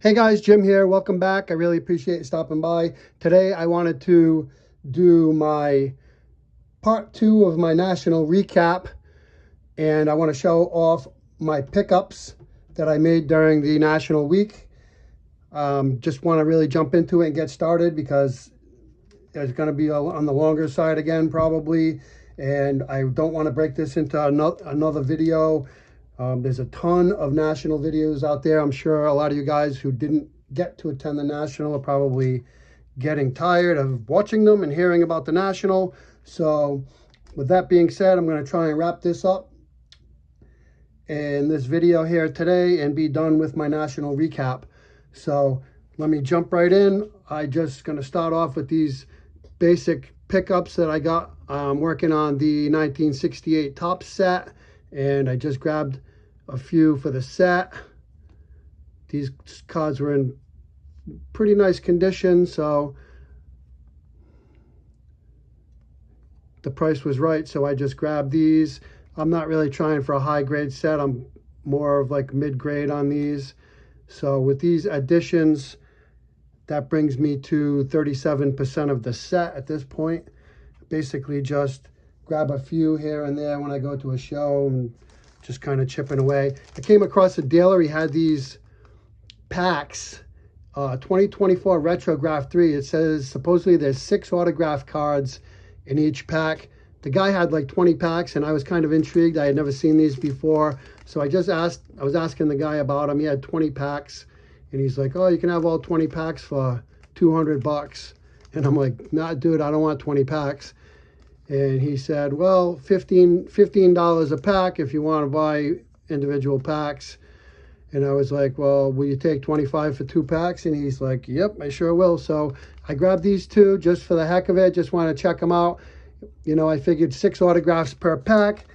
Hey guys, Jim here. Welcome back. I really appreciate you stopping by. Today I wanted to do my part two of my national recap, and I want to show off my pickups that I made during the national week. Just want to really jump into it and get started because it's going to be on the longer side again probably, and I don't want to break this into another video. There's a ton of national videos out there. I'm sure a lot of you guys who didn't get to attend the national are probably getting tired of watching them and hearing about the national. So with that being said, I'm going to try and wrap this up in this video here today and be done with my national recap. So let me jump right in. I'm just going to start off with these basic pickups that I got. I'm working on the 1968 Topps set, and I just grabbed a few for the set. These cards were in pretty nice condition, so the price was right, so I just grabbed these. I'm not really trying for a high grade set. I'm more of like mid-grade on these. So with these additions, that brings me to 37% of the set at this point. Basically just grab a few here and there when I go to a show and just kind of chipping away. I came across a dealer. He had these packs, 2024 Retrograph 3. It says supposedly there's 6 autograph cards in each pack. The guy had like 20 packs, and I was kind of intrigued. I had never seen these before. So I was asking the guy about them. He had 20 packs, and he's like, oh, you can have all 20 packs for $200. And I'm like, nah, dude, I don't want 20 packs. And he said, well, $15 a pack if you want to buy individual packs. And I was like, well, will you take 25 for 2 packs? And he's like, yep, I sure will. So I grabbed these 2 just for the heck of it. Just want to check them out. You know, I figured 6 autographs per pack.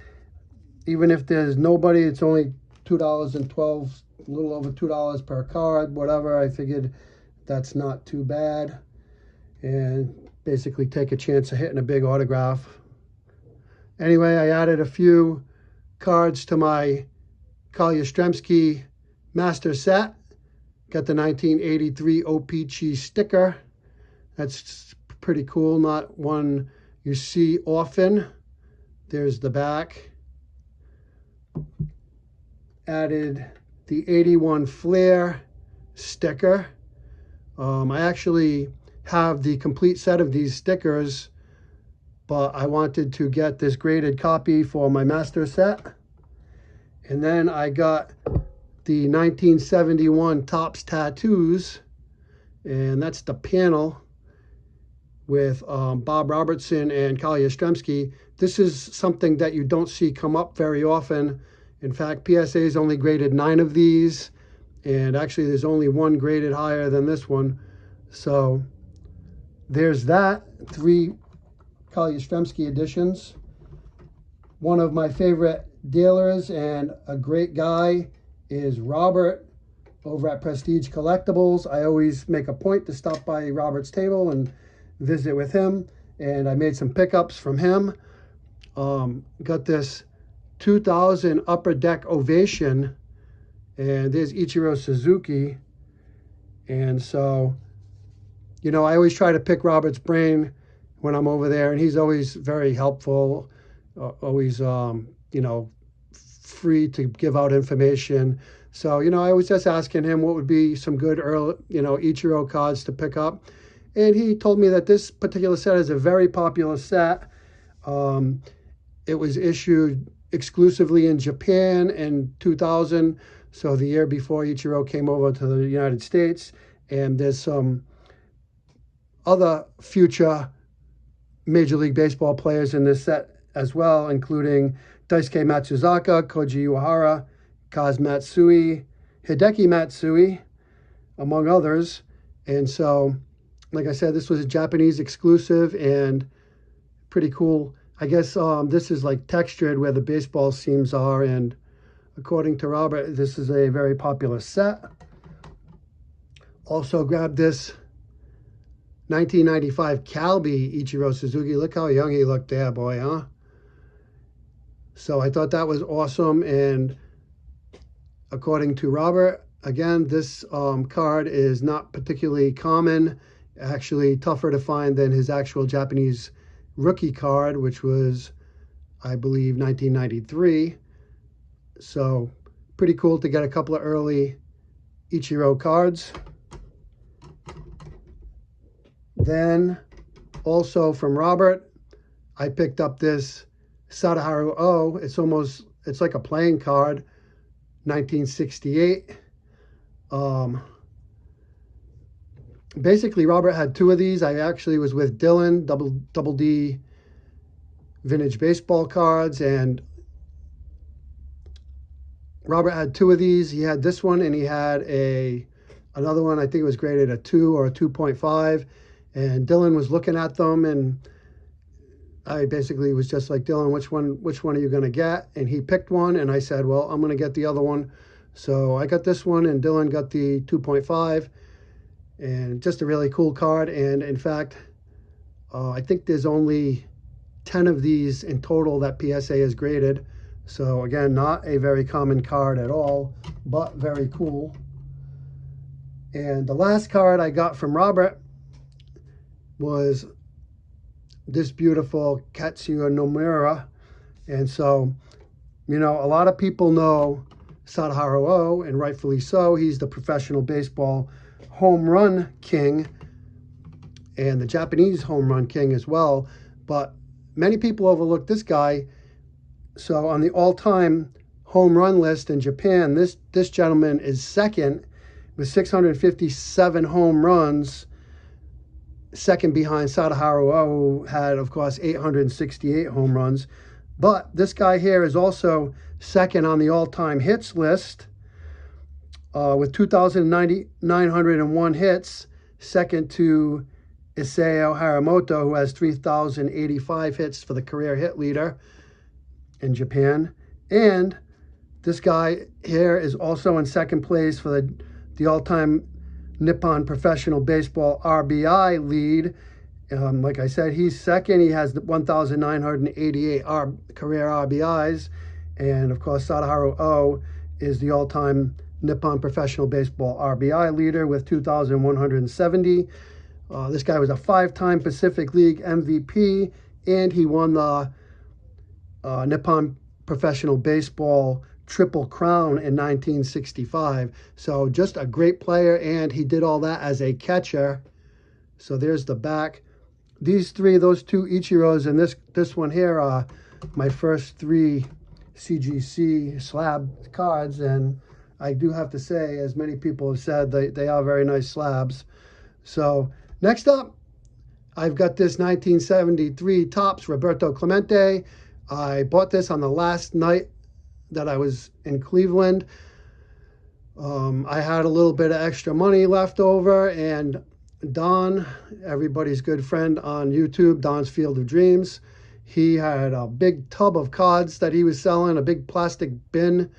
Even if there's nobody, it's only $2.12, a little over $2 per card, whatever. I figured that's not too bad. And basically take a chance of hitting a big autograph. Anyway, I added a few cards to my Carl Yastrzemski master set. Got the 1983 O-Pee-Chee sticker. That's pretty cool, not one you see often. There's the back. Added the 81 Flair sticker. I actually have the complete set of these stickers, but I wanted to get this graded copy for my master set. And then I got the 1971 Topps Tattoos, and that's the panel with Bob Robertson and Carl Yastrzemski. This is something that you don't see come up very often. In fact, PSA's only graded 9 of these, and actually there's only 1 graded higher than this one. So there's that, 3 Carl Yastrzemski editions. One of my favorite dealers and a great guy is Robert over at Prestige Collectibles. I always make a point to stop by Robert's table and visit with him, and I made some pickups from him. Got this 2000 Upper Deck Ovation, and there's Ichiro Suzuki. And so, you know, I always try to pick Robert's brain when I'm over there, and he's always very helpful, always, you know, free to give out information. So, you know, I was just asking him what would be some good early, you know, Ichiro cards to pick up. And he told me that this particular set is a very popular set. It was issued exclusively in Japan in 2000, so the year before Ichiro came over to the United States. And there's some other future Major League Baseball players in this set as well, including Daisuke Matsuzaka, Koji Uehara, Kaz Matsui, Hideki Matsui, among others. And so, like I said, this was a Japanese exclusive and pretty cool. I guess this is like textured where the baseball seams are, and according to Robert, this is a very popular set. Also grabbed this 1995 Calbee Ichiro Suzuki. Look how young he looked there, boy, huh? So I thought that was awesome, and according to Robert, Again, this card is not particularly common, actually tougher to find than his actual Japanese rookie card, which was, I believe, 1993. So pretty cool to get a couple of early Ichiro cards. Then also from Robert, I picked up this Sadaharu O. It's like a playing card, 1968. Basically, Robert had two of these. I actually was with Dylan, double D vintage baseball cards, and Robert had two of these. He had this one, and he had another one. I think it was graded a 2 or a 2.5. And Dylan was looking at them, and I basically was just like, Dylan, which one are you going to get? And he picked one, and I said, well, I'm going to get the other one. So I got this one, and Dylan got the 2.5. And just a really cool card. And in fact, I think there's only 10 of these in total that PSA is graded. So again, not a very common card at all, but very cool. And the last card I got from Robert was this beautiful Katsuya Nomura. And so, you know, a lot of people know Sadaharu O, and rightfully so. He's the professional baseball home run king and the Japanese home run king as well. But many people overlook this guy. So on the all-time home run list in Japan, this gentleman is second with 657 home runs, second behind Sadaharu O, who had, of course, 868 home runs. But this guy here is also second on the all-time hits list with 2,901 hits, second to Isao Haramoto, who has 3,085 hits for the career hit leader in Japan. And this guy here is also in second place for the all-time Nippon Professional Baseball RBI lead. Like I said, he's second. He has 1,988 career RBIs. And of course, Sadaharu O is the all-time Nippon Professional Baseball RBI leader with 2,170. This guy was a 5-time Pacific League MVP, and he won the Nippon Professional Baseball Triple Crown in 1965. So just a great player, and he did all that as a catcher. So there's the back. Those two Ichiros, and this one here are my first 3 CGC slab cards, and I do have to say, as many people have said, they are very nice slabs. So next up, I've got this 1973 Topps Roberto Clemente. I bought this on the last night that I was in Cleveland. I had a little bit of extra money left over, and Don, everybody's good friend on YouTube, Don's Field of Dreams, he had a big tub of cards that he was selling, a big plastic bin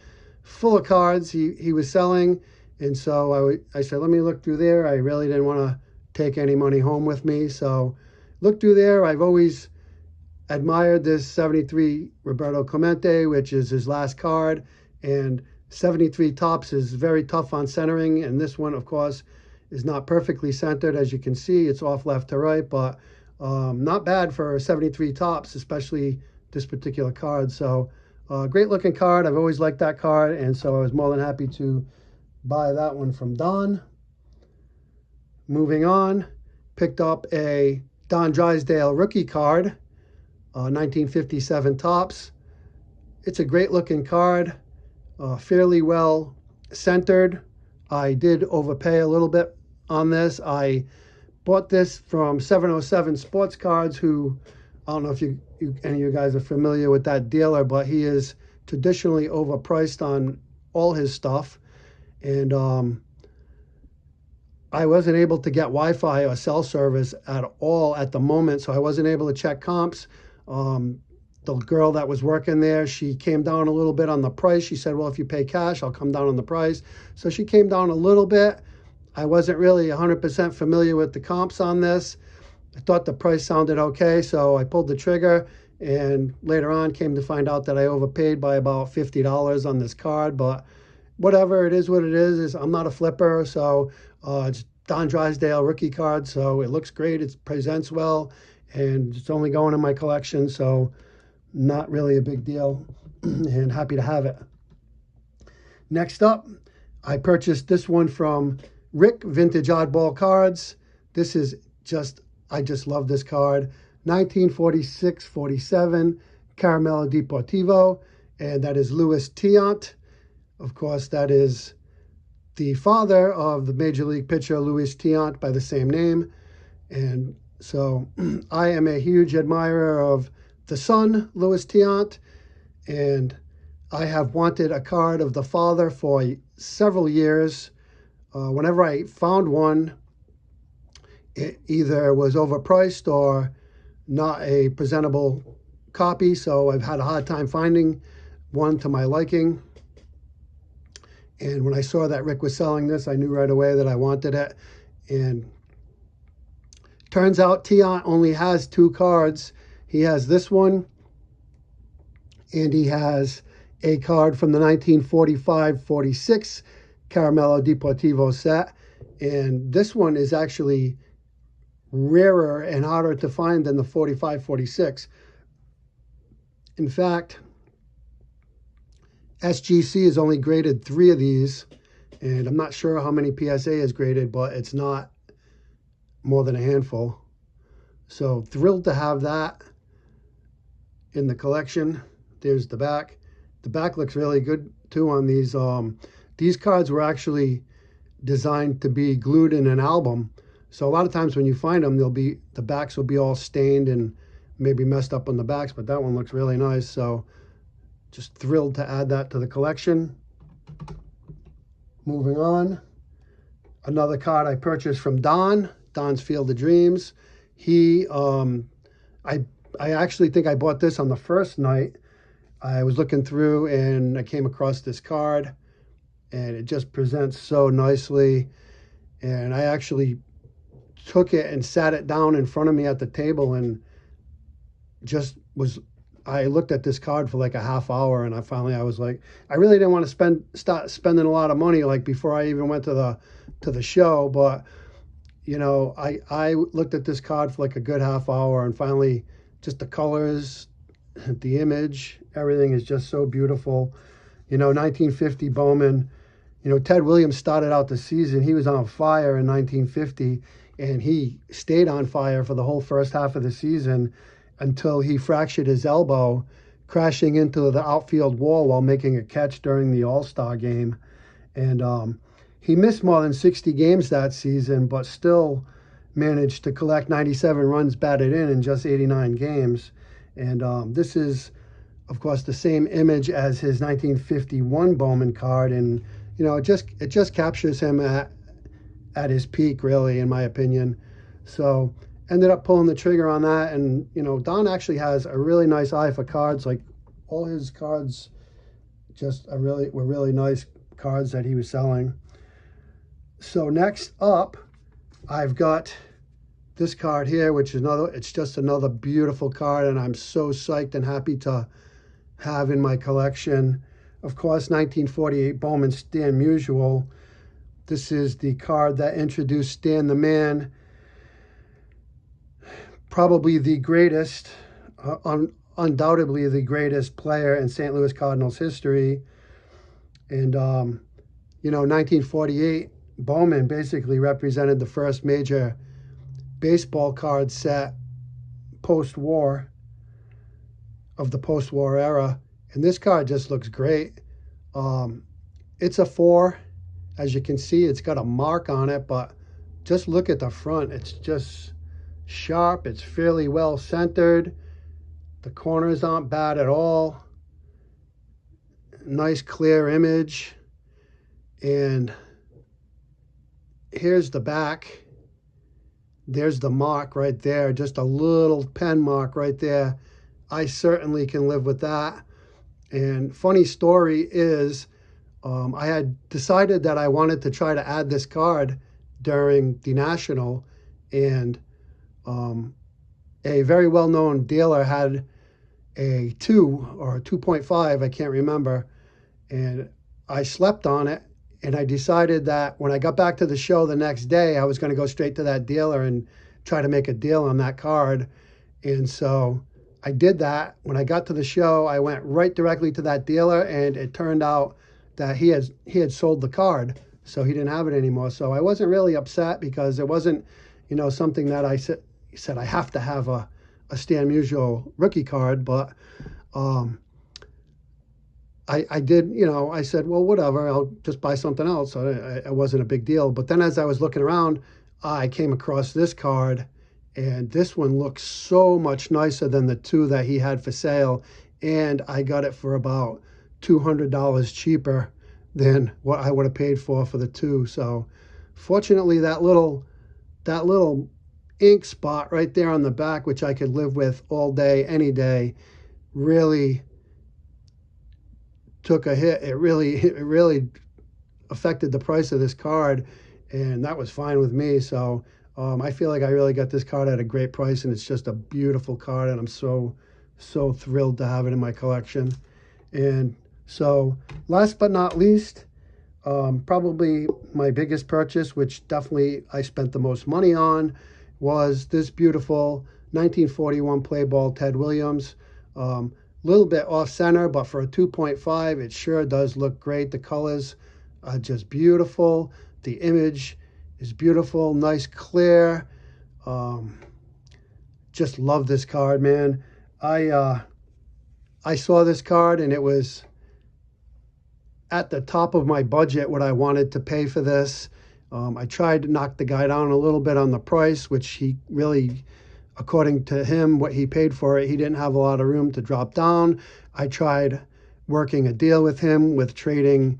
full of cards he was selling. And so I said, let me look through there. I really didn't want to take any money home with me. So look through there. I've always admired this 73 Roberto Clemente, which is his last card. And 73 Topps is very tough on centering. And this one, of course, is not perfectly centered. As you can see, it's off left to right, but not bad for 73 Topps, especially this particular card. So great looking card. I've always liked that card, and so I was more than happy to buy that one from Don. Moving on, picked up a Don Drysdale rookie card, 1957 Topps. It's a great looking card, fairly well centered. I did overpay a little bit on this. I bought this from 707 Sports Cards, who, I don't know if any of you guys are familiar with that dealer, but he is traditionally overpriced on all his stuff. And I wasn't able to get Wi-Fi or cell service at all at the moment, so I wasn't able to check comps. The girl that was working there, she came down a little bit on the price. She said, well, if you pay cash, I'll come down on the price. So she came down a little bit. I wasn't really 100% familiar with the comps on this. I thought the price sounded okay, so I pulled the trigger, and later on came to find out that I overpaid by about $50 on this card. But whatever, it is what it is. I'm not a flipper, so it's Don Drysdale rookie card, so it looks great, it presents well, and it's only going in my collection, so not really a big deal, and happy to have it. Next up, I purchased this one from Rick Vintage Oddball Cards. This is just, I just love this card. 1946-47 Caramello Deportivo, and that is Louis Tiant. Of course, that is the father of the Major League pitcher Louis Tiant by the same name. And so I am a huge admirer of the son, Louis Tiant, and I have wanted a card of the father for several years. Whenever I found one, it either was overpriced or not a presentable copy, so I've had a hard time finding one to my liking. And when I saw that Rick was selling this, I knew right away that I wanted it. And turns out Tiant only has 2 cards. He has this one, and he has a card from the 1945-46 Caramello Deportivo set. And this one is actually rarer and harder to find than the 45-46. In fact, SGC has only graded 3 of these, and I'm not sure how many PSA is graded, but it's not more than a handful. So thrilled to have that in the collection. There's the back. The back looks really good too on these. These cards were actually designed to be glued in an album. So a lot of times when you find them, the backs will be all stained and maybe messed up on the backs, but that one looks really nice. So just thrilled to add that to the collection. Moving on, another card I purchased from Don's Field of Dreams. I actually think I bought this on the first night. I was looking through and I came across this card, and it just presents so nicely. And I actually took it and sat it down in front of me at the table and I looked at this card for like a half hour, and I was like, I really didn't want to start spending a lot of money like before I even went to the show, but you know, I looked at this card for like a good half hour, and finally just the colors, the image, everything is just so beautiful. You know, 1950 Bowman, you know, Ted Williams started out the season, he was on fire in 1950, and he stayed on fire for the whole first half of the season until he fractured his elbow, crashing into the outfield wall while making a catch during the All-Star game. And he missed more than 60 games that season, but still managed to collect 97 runs batted in just 89 games. And this is, of course, the same image as his 1951 Bowman card. And, you know, it just captures him at his peak, really, in my opinion. So ended up pulling the trigger on that. And, you know, Don actually has a really nice eye for cards. Like, all his cards were really nice cards that he was selling. So next up, I've got this card here, which is it's just another beautiful card, and I'm so psyched and happy to have in my collection. Of course, 1948 Bowman Stan Musial. This is the card that introduced Stan the Man, probably the greatest, undoubtedly the greatest player in St. Louis Cardinals history. And, you know, 1948, Bowman basically represented the first major baseball card set post-war, of the post-war era. And this card just looks great. It's a 4. As you can see, it's got a mark on it, but just look at the front. It's just sharp. It's fairly well centered. The corners aren't bad at all. Nice clear image. And here's the back. There's the mark right there, just a little pen mark right there. I certainly can live with that. And funny story is, I had decided that I wanted to try to add this card during the National, and a very well-known dealer had a 2 or a 2.5, I can't remember, and I slept on it, and I decided that when I got back to the show the next day, I was going to go straight to that dealer and try to make a deal on that card. And so I did that. When I got to the show, I went right directly to that dealer, and it turned out that he had sold the card, so he didn't have it anymore. So I wasn't really upset because it wasn't, something that I said I have to have a Stan Musial rookie card, but I did, I said, well, whatever, I'll just buy something else. So it wasn't a big deal. But then as I was looking around, I came across this card, and this one looks so much nicer than the two that he had for sale. And I got it for about $200 cheaper than what I would have paid for the two. So fortunately, that little ink spot right there on the back, which I could live with all day, any day, really took a hit. It really affected the price of this card, and that was fine with me. So I feel like I really got this card at a great price, and it's just a beautiful card, and I'm so thrilled to have it in my collection. And so last but not least, probably my biggest purchase, which definitely I spent the most money on, was this beautiful 1941 play ball Ted Williams. Little bit off center, but for a 2.5, it sure does look great. The colors are just beautiful. The image is beautiful, nice, clear. Just love this card, man. I saw this card, and it was at the top of my budget what I wanted to pay for this. I tried to knock the guy down a little bit on the price, which he really, according to him, what he paid for it, he didn't have a lot of room to drop down. I tried working a deal with him with trading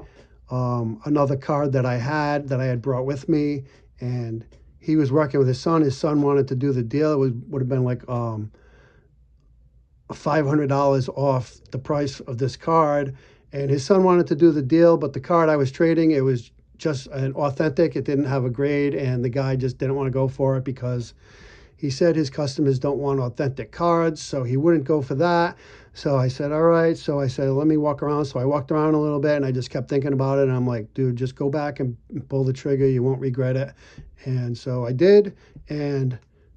another card that I had brought with me, and he was working with his son. His son wanted to do the deal. It would have been like $500 off the price of this card, and his son wanted to do the deal, but the card I was trading, it was just an authentic. It didn't have a grade, and the guy just didn't want to go for it because he said his customers don't want authentic cards, so he wouldn't go for that. So I said, all right. So I said, let me walk around. So I walked around a little bit, and I just kept thinking about it. And I'm like, dude, just go back and pull the trigger. You won't regret it. And so I did, and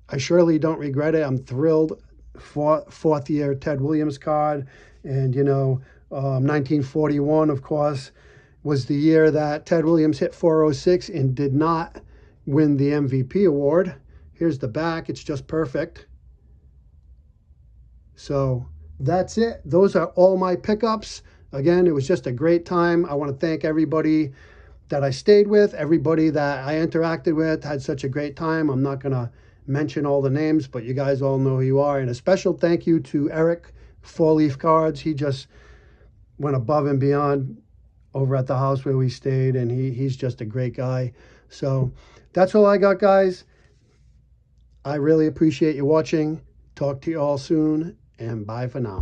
I surely don't regret it. I'm thrilled. Fourth year Ted Williams card. And, 1941, of course, was the year that Ted Williams hit 406 and did not win the MVP award. Here's the back. It's just perfect. So that's it. Those are all my pickups. Again, it was just a great time. I want to thank everybody that I stayed with, everybody that I interacted with, had such a great time. I'm not going to mention all the names, but you guys all know who you are. And a special thank you to Eric, Four Leaf Cards. He just went above and beyond over at the house where we stayed, and he's just a great guy. So that's all I got, guys. I really appreciate you watching. Talk to you all soon, and bye for now.